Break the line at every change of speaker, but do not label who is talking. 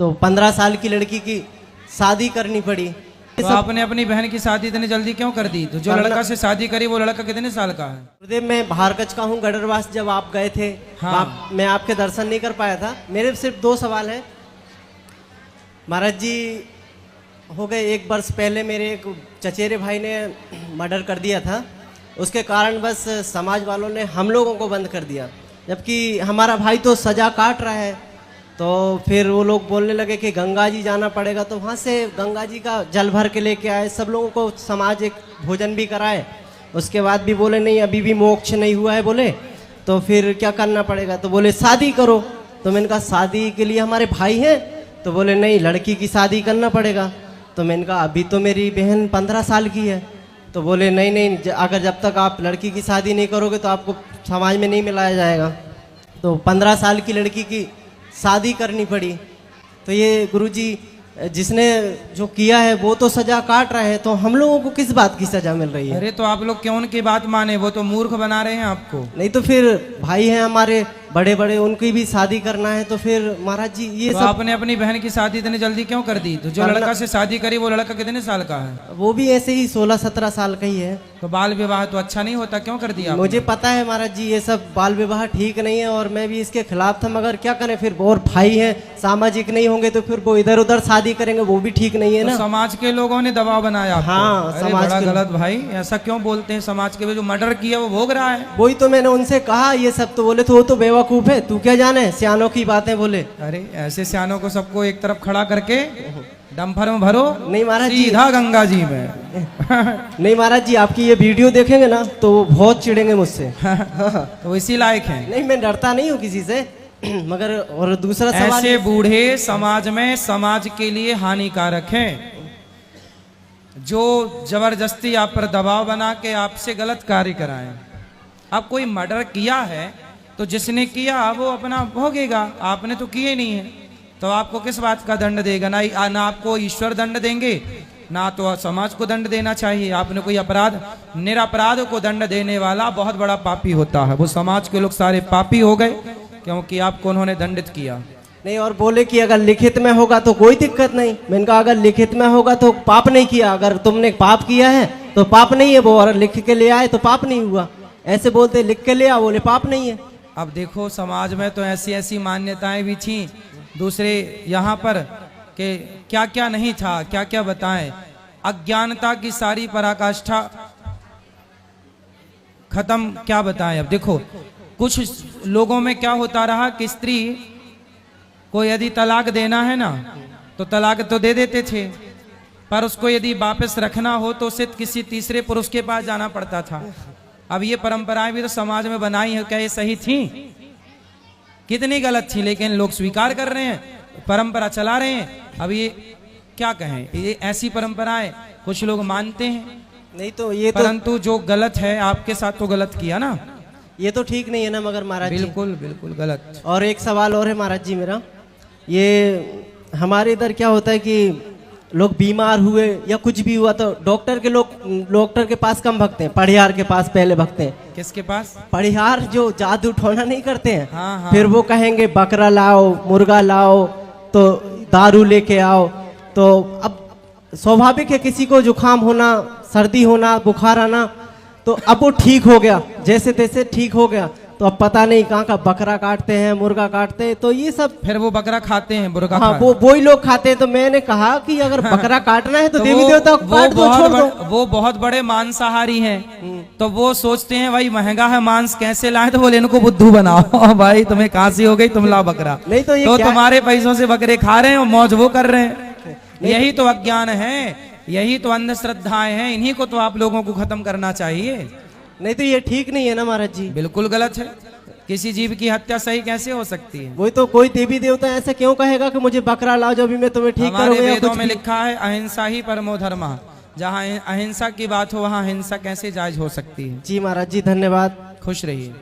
तो 15 साल की लड़की की शादी करनी पड़ी।
तो आपने अपनी बहन की शादी इतनी जल्दी क्यों कर दी? तो जो लड़का से शादी करी वो लड़का कितने साल का है?
गुरुदेव मैं भारगच का हूँ, गडरवास। जब आप गए थे मैं आपके दर्शन नहीं कर पाया था। मेरे सिर्फ 2 सवाल हैं महाराज जी। हो गए 1 वर्ष पहले मेरे एक चचेरे भाई ने मर्डर कर दिया था, उसके कारण बस समाज वालों ने हम लोगों को बंद कर दिया, जबकि हमारा भाई तो सजा काट रहा है। तो फिर वो लोग बोलने लगे कि गंगा जी जाना पड़ेगा, तो वहाँ से गंगा जी का जल भर के लेके आए, सब लोगों को समाज एक भोजन भी कराए। उसके बाद भी बोले नहीं अभी भी मोक्ष नहीं हुआ है, बोले तो फिर क्या करना पड़ेगा? तो बोले शादी करो। तो मैंने कहा शादी के लिए हमारे भाई हैं? तो बोले नहीं लड़की की शादी करना पड़ेगा। तो मैंने कहा अभी तो मेरी बहन 15 साल की है। तो बोले नहीं नहीं, अगर जब तक आप लड़की की शादी नहीं करोगे तो आपको समाज में नहीं मिलाया जाएगा। तो 15 साल की लड़की की शादी करनी पड़ी। तो ये गुरुजी जिसने जो किया है वो तो सजा काट रहा है, तो हम लोगों को किस बात की सजा मिल रही है?
अरे तो आप लोग क्यों उनकी बात माने? वो तो मूर्ख बना रहे हैं आपको।
नहीं तो फिर भाई हैं हमारे बड़े बड़े, उनकी भी शादी करना है। तो फिर महाराज जी ये
तो
सब
आपने अपनी बहन की शादी इतनी जल्दी क्यों कर दी? तो जो लड़का से शादी करी वो लड़का कितने साल का है?
वो भी ऐसे ही 16-17 साल का ही है।
तो बाल विवाह तो अच्छा नहीं होता, क्यों कर दिया?
मुझे पता है महाराज जी ये सब बाल विवाह ठीक नहीं है और मैं भी इसके खिलाफ था, मगर क्या करें फिर, और भाई हैं सामाजिक नहीं होंगे तो फिर वो इधर उधर शादी करेंगे, वो भी ठीक नहीं है ना।
तो समाज के लोगों ने दबाव बनाया आपको।
हाँ,
अरे
समाज
बड़ा
के
गलत भाई, ऐसा क्यों बोलते हैं? समाज के जो मर्डर किया वो भोग रहा है।
वही तो मैंने उनसे कहा ये सब, तो बोले तो वो तो बेवकूफ है, तू क्या जाने, सियानों की बातें बोले।
अरे ऐसे सियानों को सबको एक तरफ खड़ा करके डंपर में भरो,
नहीं महाराज जी,
सीधा गंगा जी में।
नहीं महाराज जी, आपकी ये वीडियो देखेंगे ना तो वो बहुत चिढ़ेंगे मुझसे।
तो इसी लायक है।
नहीं मैं डरता नहीं हूँ किसी से, मगर और दूसरा सवाल,
ऐसे बूढ़े समाज में समाज के लिए हानिकारक हैं, जो जबरदस्ती आप पर दबाव बना के आपसे गलत कार्य कराएं। आप कोई मर्डर किया है तो जिसने किया वो अपना भोगेगा, आपने तो किए नहीं है, तो आपको किस बात का दंड देगा? ना आपको ईश्वर दंड देंगे, ना तो समाज को दंड देना चाहिए। आपने कोई अपराध, निरपराध को दंड देने वाला बहुत बड़ा पापी होता है। वो समाज के लोग सारे पापी हो गए क्योंकि आपको उन्होंने दंडित किया।
नहीं, और बोले कि अगर लिखित में होगा तो कोई दिक्कत नहीं। मैंने कहा अगर लिखित में होगा तो पाप नहीं किया, अगर तुमने पाप किया है तो पाप नहीं है वो, और लिख के ले आए तो पाप नहीं हुआ। ऐसे बोलते लिख के ले आओ, बोले पाप नहीं है।
अब देखो समाज में तो ऐसी ऐसी मान्यताएं भी थी दूसरे यहाँ पर कि क्या क्या नहीं था, क्या क्या बताएं। अज्ञानता की सारी पराकाष्ठा खत्म, क्या बताएं। अब देखो कुछ लोगों में क्या होता रहा कि स्त्री को यदि तलाक देना है ना तो तलाक तो दे देते थे, पर उसको यदि वापस रखना हो तो उसे किसी तीसरे पुरुष के पास जाना पड़ता था। अब ये परंपराएं भी तो समाज में बनाई है, क्या ये सही थी? कितनी गलत थी, लेकिन लोग स्वीकार कर रहे हैं, परंपरा चला रहे हैं। अब ये क्या कहें, ये ऐसी परंपराएं कुछ लोग मानते हैं।
नहीं तो ये तो,
परंतु जो गलत है आपके साथ तो गलत किया ना,
ये तो ठीक नहीं है ना। मगर महाराज जी
बिल्कुल बिल्कुल गलत।
और एक सवाल और है महाराज जी मेरा, ये हमारे इधर क्या होता है कि लोग बीमार हुए या कुछ भी हुआ तो डॉक्टर के पास कम भगते हैं, पढ़ियार के पास पहले भगते हैं।
किसके पास?
पढ़ियार जो जादू टोना नहीं करते हैं।
हाँ, हाँ।
फिर वो कहेंगे बकरा लाओ, मुर्गा लाओ, तो दारू लेके आओ। तो अब स्वाभाविक है किसी को जुकाम होना, सर्दी होना, बुखार आना, तो अब वो ठीक हो गया, जैसे तैसे ठीक हो गया, तो अब पता नहीं कहाँ का बकरा काटते हैं, मुर्गा काटते हैं, तो ये सब
फिर वो बकरा खाते हैं, मुर्गा
हाँ, वो ही लोग खाते हैं। तो मैंने कहा कि अगर बकरा काटना है तो देवी देवता को काट दो, छोड़ दो।
वो बहुत बड़े मांसाहारी हैं, तो वो सोचते हैं भाई महंगा है मांस, कैसे लाए? तो बोले इनको बुद्धू बनाओ। भाई तुम्हें काशी हो गई, तुम लाओ बकरा।
नहीं तो ये
तो तुम्हारे पैसों से बकरे खा रहे हैं और मौज वो कर रहे हैं। यही तो अज्ञान है, यही तो अंधश्रद्धाएं हैं, इन्हीं को तो आप लोगों को खत्म करना चाहिए।
नहीं तो ये ठीक नहीं है ना महाराज जी,
बिल्कुल गलत है। किसी जीव की हत्या सही कैसे हो सकती है?
वही तो, कोई देवी देवता ऐसा क्यों कहेगा कि मुझे बकरा लाओ जो भी मैं तुम्हें ठीक करूंगा?
हमारे वेदों में लिखा है अहिंसा ही परमो धर्मः। जहाँ अहिंसा की बात हो वहाँ हिंसा कैसे जायज हो सकती है?
जी महाराज जी, धन्यवाद,
खुश रहिए।